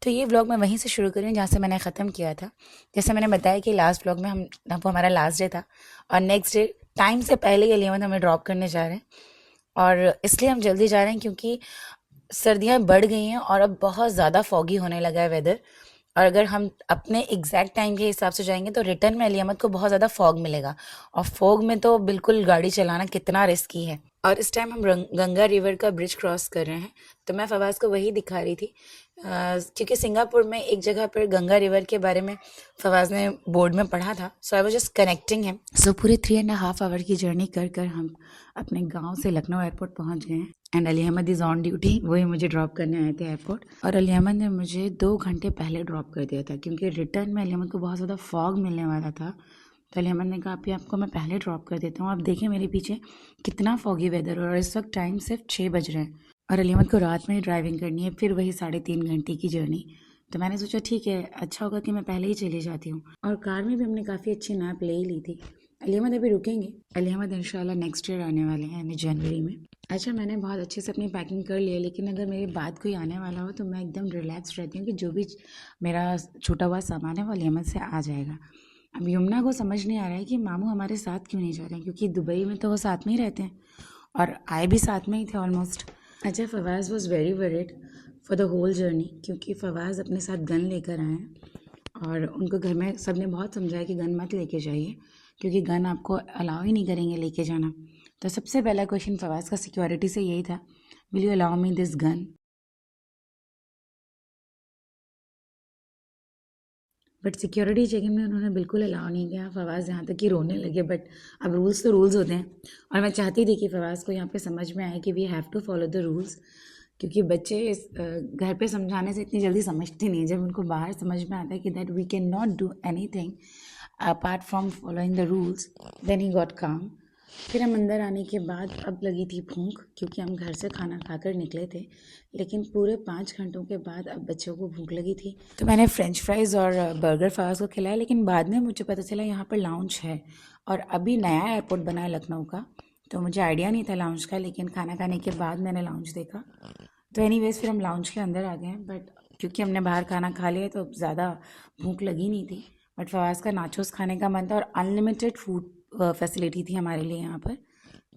तो ये व्लॉग मैं वहीं से शुरू कर रही हूँ जहाँ से मैंने ख़त्म किया था। जैसे मैंने बताया कि लास्ट व्लॉग में वो हमारा लास्ट डे था और नेक्स्ट डे टाइम से पहले ये लियामत हमें ड्रॉप करने जा रहे हैं। और इसलिए हम जल्दी जा रहे हैं क्योंकि सर्दियाँ बढ़ गई हैं और अब बहुत ज़्यादा फॉगी होने लगा है वेदर। और अगर हम अपने एग्जैक्ट टाइम के हिसाब से जाएंगे तो रिटर्न में अली अहमद को बहुत ज़्यादा फॉग मिलेगा और फॉग में तो बिल्कुल गाड़ी चलाना कितना रिस्की है। और इस टाइम हम गंगा रिवर का ब्रिज क्रॉस कर रहे हैं। तो मैं फवाज को वही दिखा रही थी क्योंकि सिंगापुर में एक जगह पर गंगा रिवर के बारे में फवाज ने बोर्ड में पढ़ा था। So I was just connecting him. सो पूरे 3.5 आवर की जर्नी कर कर हम अपने गांव से लखनऊ एयरपोर्ट पहुंच गए हैं and Ali Ahmed is on duty. वही मुझे ड्रॉप करने आए थे एयरपोर्ट और अली अहमद ने मुझे 2 घंटे पहले ड्रॉप कर दिया था क्योंकि रिटर्न में अली अहमद को बहुत ज़्यादा फॉग मिलने वाला था। तो अली अहमद ने कहा अभी आपको मैं पहले ड्रॉप कर देता हूँ। आप देखें मेरे पीछे कितना फॉगी वेदर है और इस वक्त टाइम सिर्फ 6 बज रहे हैं और अली अहमद को रात में ही ड्राइविंग करनी है, फिर वही 3.5 घंटे की जर्नी। तो मैंने सोचा ठीक है, अच्छा होगा कि मैं पहले ही चली जाती हूँ। और कार में भी हमने काफ़ी अच्छी नैप ले ही ली थी। अली अहमद अभी रुकेंगे। अली अहमद इंशाल्लाह नेक्स्ट ईयर आने वाले हैं यानी जनवरी में। अच्छा, मैंने बहुत अच्छे से अपनी पैकिंग कर ली है, लेकिन अगर मेरी बात कोई आने वाला हो तो मैं एकदम रिलैक्स रहती हूँ कि जो भी मेरा छूटा हुआ सामान है वो अली अहमद से आ जाएगा। अब यमुना को समझ नहीं आ रहा है कि मामू हमारे साथ क्यों नहीं जा रहे हैं, क्योंकि दुबई में तो वो साथ में ही रहते हैं और आए भी साथ में ही थे ऑलमोस्ट। अच्छा, Fawaz was very worried for the whole journey क्योंकि फवाज अपने साथ गन लेकर आए हैं और उनको घर में सब ने बहुत समझाया कि गन मत लेके जाइए क्योंकि गन आपको अलाउ ही नहीं करेंगे लेके जाना। तो सबसे पहला क्वेश्चन फवाज का सिक्योरिटी से यही था, will you allow me this gun. But security checking में उन्होंने बिल्कुल अलाउ नहीं किया। फवाज यहाँ तक कि रोने लगे, बट अब रूल्स तो रूल्स होते हैं और मैं चाहती थी कि फवाज को यहाँ पे समझ में आए कि we have to follow the rules क्योंकि बच्चे घर पे समझाने से इतनी जल्दी समझते नहीं। जब उनको बाहर समझ में आता है कि that we can not do anything apart from following the rules, then he got काम। फिर हम अंदर आने के बाद अब लगी थी भूख क्योंकि हम घर से खाना खाकर निकले थे, लेकिन पूरे 5 घंटों के बाद अब बच्चों को भूख लगी थी। तो मैंने फ्रेंच फ्राइज़ और बर्गर फवाज को खिलाया, लेकिन बाद में मुझे पता चला यहाँ पर लाउंज है और अभी नया एयरपोर्ट बना है लखनऊ का, तो मुझे आइडिया नहीं था लाउंज का, लेकिन खाना खाने के बाद मैंने लाउंज देखा। तो एनीवेज फिर हम लाउंज के अंदर आ गए, बट क्योंकि हमने बाहर खाना खा लिया तो ज़्यादा भूख लगी नहीं थी। बट फवाज का नाचोस खाने का मन था और अनलिमिटेड फूड फैसिलिटी थी हमारे लिए यहाँ पर,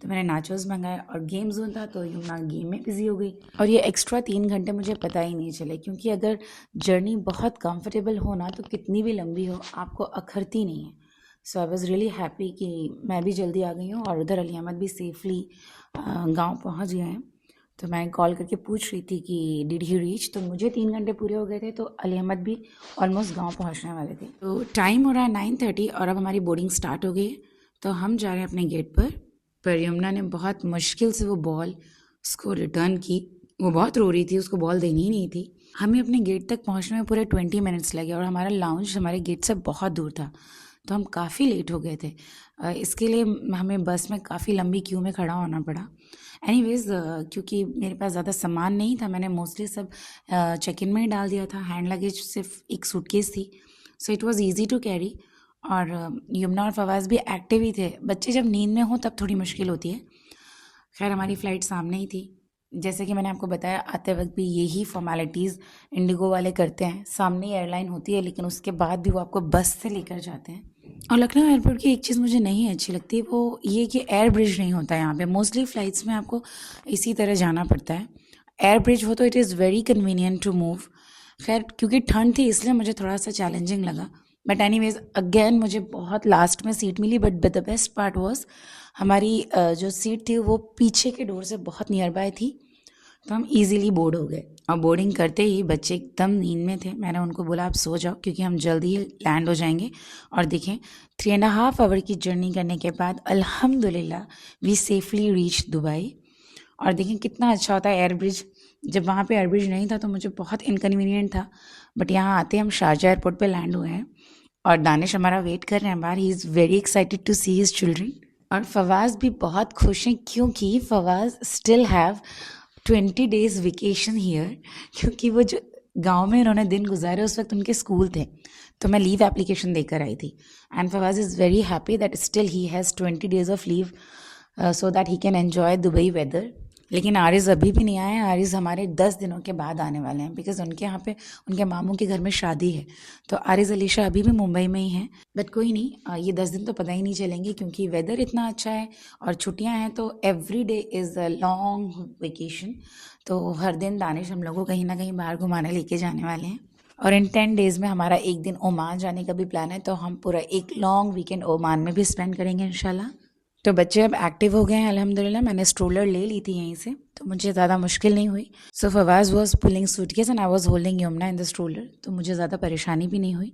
तो मैंने नाचोस मंगाए और गेम जोन था तो यमुना गेम में बिजी हो गई और ये एक्स्ट्रा 3 घंटे मुझे पता ही नहीं चले क्योंकि अगर जर्नी बहुत कंफर्टेबल हो ना तो कितनी भी लंबी हो आपको अखरती नहीं है। सो आई वॉज़ रियली हैप्पी कि मैं भी जल्दी आ गई हूँ और उधर अली अहमद भी सेफली गाँव पहुँच गए हैं। तो मैं कॉल करके पूछ रही थी कि डिड ही रीच, तो मुझे 3 घंटे पूरे हो गए थे तो अली अहमद भी ऑलमोस्ट गांव पहुंचने वाले थे। तो टाइम हो रहा है 9:30 और अब हमारी बोर्डिंग स्टार्ट हो गई है। तो हम जा रहे हैं अपने गेट पर यमुना ने बहुत मुश्किल से वो बॉल उसको रिटर्न की। वो बहुत रो रही थी, उसको बॉल देनी ही नहीं थी। हमें अपने गेट तक पहुंचने में पूरे 20 मिनट्स लगे और हमारा लाउंज हमारे गेट से बहुत दूर था, तो हम काफ़ी लेट हो गए थे। इसके लिए हमें बस में काफ़ी लंबी क्यू में खड़ा होना पड़ा। एनीवेज क्योंकि मेरे पास ज़्यादा सामान नहीं था, मैंने मोस्टली सब चेक इन में ही डाल दिया था। हैंड लगेज सिर्फ एक सूटकेस थी, so it was easy to carry. और यमुना और फवाज भी एक्टिव ही थे। बच्चे जब नींद में हों तब थोड़ी मुश्किल होती है। खैर हमारी फ़्लाइट सामने ही थी। जैसे कि मैंने आपको बताया, आते वक्त भी यही फॉर्मेलिटीज़ इंडिगो वाले करते हैं। सामने ही एयरलाइन होती है लेकिन उसके बाद भी वो आपको बस से लेकर जाते हैं। और लखनऊ एयरपोर्ट की एक चीज़ मुझे नहीं अच्छी लगती, वो ये कि एयर ब्रिज नहीं होता है यहाँ पे। मोस्टली फ़्लाइट्स में आपको इसी तरह जाना पड़ता है। एयर ब्रिज हो तो it is very convenient to move. खैर क्योंकि ठंड थी इसलिए मुझे थोड़ा सा चैलेंजिंग लगा, बट एनीवेज अगेन मुझे बहुत लास्ट में सीट मिली। But the best part was हमारी जो सीट थी वो पीछे के डोर से बहुत नियर बाय थी, तो हम इजीली बोर्ड हो गए। और बोर्डिंग करते ही बच्चे एकदम नींद में थे। मैंने उनको बोला आप सो जाओ क्योंकि हम जल्दी ही लैंड हो जाएंगे। और देखें 3.5 आवर की जर्नी करने के बाद अल्हम्दुलिल्लाह वी सेफली रीच दुबई। और देखें कितना अच्छा होता है एयर ब्रिज। जब वहाँ पे एयर ब्रिज नहीं था तो मुझे बहुत इनकन्वीनियंट था, बट यहाँ आते हम शारजा एयरपोर्ट पे लैंड हुए हैं और दानिश हमारा वेट कर रहे हैं बाहर। He is very excited to see his children. और फवाज भी बहुत खुश हैं क्योंकि Fawaz still have 20 days vacation here, क्योंकि वो जो गांव में उन्होंने दिन गुजारे उस वक्त उनके स्कूल थे, तो मैं लीव एप्लीकेशन देकर आई थी। And Fawaz is very happy that still he has 20 days of leave so that he can enjoy Dubai weather. लेकिन आरिज़ अभी भी नहीं आए हैं। आरिज़ हमारे 10 दिनों के बाद आने वाले हैं, बिकॉज़ उनके यहाँ पे उनके मामू के घर में शादी है। तो आरिज़ अलीशा अभी भी मुंबई में ही हैं, बट कोई नहीं, ये 10 दिन तो पता ही नहीं चलेंगे क्योंकि वेदर इतना अच्छा है और छुट्टियाँ हैं, तो every day is a long vacation. तो हर दिन दानिश हम लोग को कहीं ना कहीं बाहर घुमाने लेके जाने वाले हैं। और इन 10 डेज़ में हमारा एक दिन ओमान जाने का भी प्लान है, तो हम पूरा एक लॉन्ग वीकेंड ओमान में भी स्पेंड करेंगे इंशाल्लाह। तो बच्चे अब एक्टिव हो गए हैं अल्हम्दुलिल्लाह। मैंने स्ट्रोलर ले ली थी यहीं से, तो मुझे ज़्यादा मुश्किल नहीं हुई। So Fawaz was pulling suitcase and I was holding Yamuna in the stroller, तो मुझे ज़्यादा परेशानी भी नहीं हुई।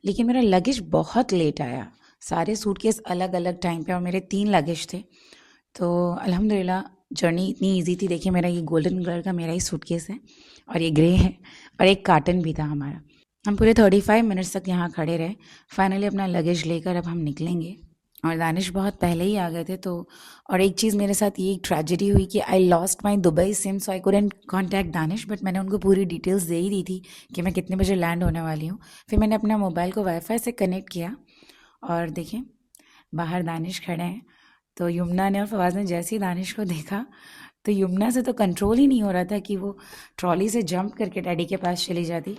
लेकिन मेरा लगेज बहुत लेट आया, सारे सूटकेस अलग अलग टाइम पे और मेरे 3 लगेज थे। तो अल्हम्दुलिल्लाह जर्नी इतनी इजी थी। देखिए मेरा ये गोल्डन कलर का मेरा ही सूटकेस है और ये ग्रे है और एक कार्टन भी था हमारा। हम पूरे 35 मिनट्स तक यहाँ खड़े रहे। फाइनली अपना लगेज लेकर अब हम निकलेंगे और दानिश बहुत पहले ही आ गए थे। तो और एक चीज़ मेरे साथ ये ट्रेजेडी हुई कि I lost my Dubai SIM, so I couldn't contact Danish, but मैंने उनको पूरी डिटेल्स दे ही दी थी कि मैं कितने बजे लैंड होने वाली हूँ। फिर मैंने अपना मोबाइल को वाईफाई से कनेक्ट किया और देखें बाहर दानिश खड़े हैं। तो यमुना ने और फवाज ने जैसे ही दानिश को देखा, तो यमुना से तो कंट्रोल ही नहीं हो रहा था कि वो ट्रॉली से जंप करके डैडी के पास चली जाती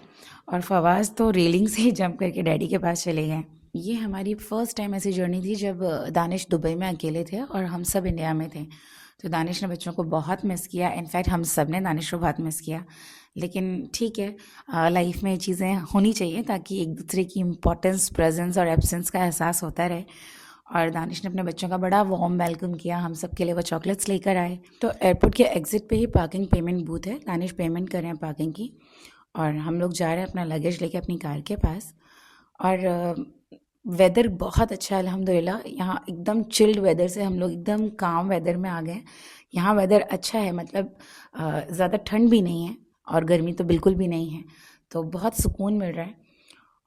और फवाज तो रेलिंग से ही जंप करके डैडी के पास चले गए। ये हमारी फर्स्ट टाइम ऐसी जर्नी थी जब दानिश दुबई में अकेले थे और हम सब इंडिया में थे। तो दानिश ने बच्चों को बहुत मिस किया, इनफैक्ट हम सब ने दानिश को बहुत मिस किया। लेकिन ठीक है, लाइफ में ये चीज़ें होनी चाहिए ताकि एक दूसरे की इम्पोर्टेंस, प्रेजेंस और एब्सेंस का एहसास होता रहे। और दानिश ने अपने बच्चों का बड़ा वार्म वेलकम किया, हम सब के लिए वो चॉकलेट्स लेकर आए। तो एयरपोर्ट के एग्जिट पे ही पार्किंग पेमेंट बूथ है, दानिश पेमेंट कर रहे हैं पार्किंग की और हम लोग जा रहे हैं अपना लगेज लेके अपनी कार के पास। और वेदर बहुत अच्छा है अल्हम्दुलिल्लाह। यहाँ एकदम चिल्ड वेदर से हम लोग एकदम काम वेदर में आ गए। यहाँ वेदर अच्छा है, मतलब ज़्यादा ठंड भी नहीं है और गर्मी तो बिल्कुल भी नहीं है, तो बहुत सुकून मिल रहा है।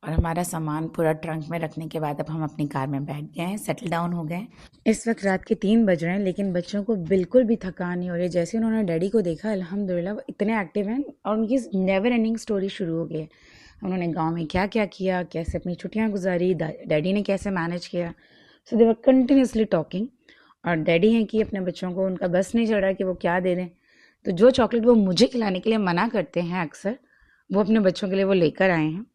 और हमारा सामान पूरा ट्रंक में रखने के बाद अब हम अपनी कार में बैठ गए हैं, सेटल डाउन हो गए। इस वक्त रात के 3 बज रहे हैं, लेकिन बच्चों को बिल्कुल भी थकान नहीं हो रही। जैसे उन्होंने डैडी को देखा अल्हम्दुलिल्लाह वो इतने एक्टिव हैं और उनकी नेवर एंडिंग स्टोरी शुरू हो गई है। उन्होंने गांव में क्या क्या किया, कैसे अपनी छुट्टियां गुजारी, डैडी ने कैसे मैनेज किया। सो दे वर कंटिन्यूसली टॉकिंग। और डैडी हैं कि अपने बच्चों को उनका बस नहीं चढ़ रहा कि वो क्या दे दें, तो जो चॉकलेट वो मुझे खिलाने के लिए मना करते हैं अक्सर, वो अपने बच्चों के लिए वो लेकर आए हैं।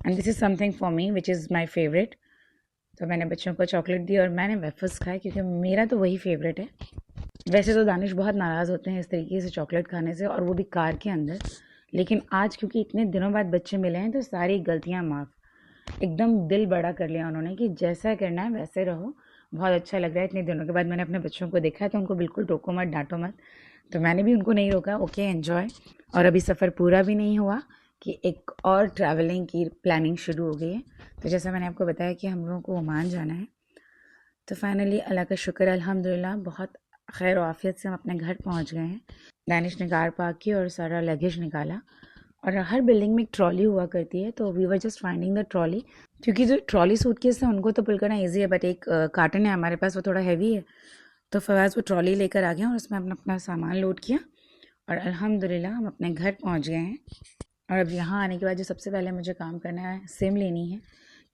And this is something for me which is my favourite. तो मैंने बच्चों को चॉकलेट दी और मैंने वेफर्स खाए क्योंकि मेरा तो वही फेवरेट है। वैसे तो दानिश बहुत नाराज़ होते हैं इस तरीके से चॉकलेट खाने से, और वो भी कार के अंदर। लेकिन आज क्योंकि इतने दिनों बाद बच्चे मिले हैं तो सारी गलतियाँ माफ़। एकदम दिल बड़ा कर लिया उन्होंने कि जैसा करना है वैसे रहो। बहुत अच्छा लग रहा है, इतने दिनों के बाद मैंने अपने बच्चों को देखा है, तो उनको बिल्कुल टोको मत, डांटो मत। तो मैंने भी उनको नहीं रोका, ओके एन्जॉय। और अभी सफ़र पूरा भी नहीं हुआ कि एक और ट्रैवलिंग की प्लानिंग शुरू हो गई है। तो जैसा मैंने आपको बताया कि हम लोगों को ओमान जाना है, तो फाइनली अल्लाह का शुक्र अल्हम्दुलिल्लाह बहुत खैर आफियत से हम अपने घर पहुंच गए हैं। दानिश ने कार पार्क की और सारा लगेज निकाला। और हर बिल्डिंग में एक ट्रॉली हुआ करती है, तो we were just finding the trolley, क्योंकि जो ट्रॉली सूटकेस है उनको तो पुल करना ईजी है, बट एक कार्टन है हमारे पास, वो थोड़ा हैवी है। तो फवाज वो ट्रॉली लेकर आ गया और उसमें अपना अपना सामान लोड किया और अल्हम्दुलिल्लाह हम अपने घर पहुंच गए हैं। और अब यहाँ आने के बाद जो सबसे पहले मुझे काम करना है, सिम लेनी है,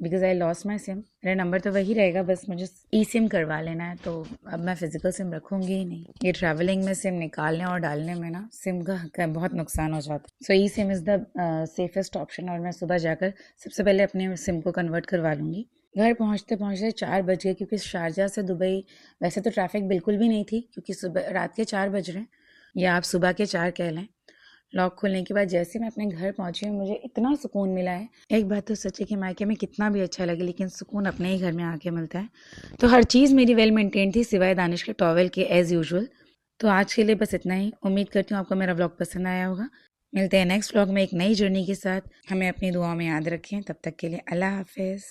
because I lost my SIM. मेरा नंबर तो वही रहेगा, बस मुझे ई सिम करवा लेना है। तो अब मैं फ़िज़िकल सिम रखूँगी ही नहीं। ये ट्रैवलिंग में सिम निकालने और डालने में ना सिम का बहुत नुकसान हो जाता है। So e SIM is the safest option, और मैं सुबह जाकर सबसे पहले अपने सिम को कन्वर्ट करवा लूँगी। घर पहुँचते पहुँचते 4 बज गए, क्योंकि शारजा से दुबई वैसे तो ट्रैफिक बिल्कुल भी नहीं थी, क्योंकि सुबह रात के 4 बज रहे हैं, या आप सुबह के 4 कह लें। लॉक खुलने के बाद जैसे मैं अपने घर पहुंची हूँ, मुझे इतना सुकून मिला है। एक बात तो सच है कि मायके में कितना भी अच्छा लगे, लेकिन सुकून अपने ही घर में आके मिलता है। तो हर चीज़ मेरी वेल मेंटेन थी सिवाय दानिश के टॉवेल के, एज़ यूजुअल। तो आज के लिए बस इतना ही। उम्मीद करती हूँ आपको मेरा व्लॉग पसंद आया होगा। मिलते हैं नेक्स्ट व्लॉग में एक नई जर्नी के साथ। हमें अपनी दुआओं में याद रखें। तब तक के लिए अल्लाह हाफिज़।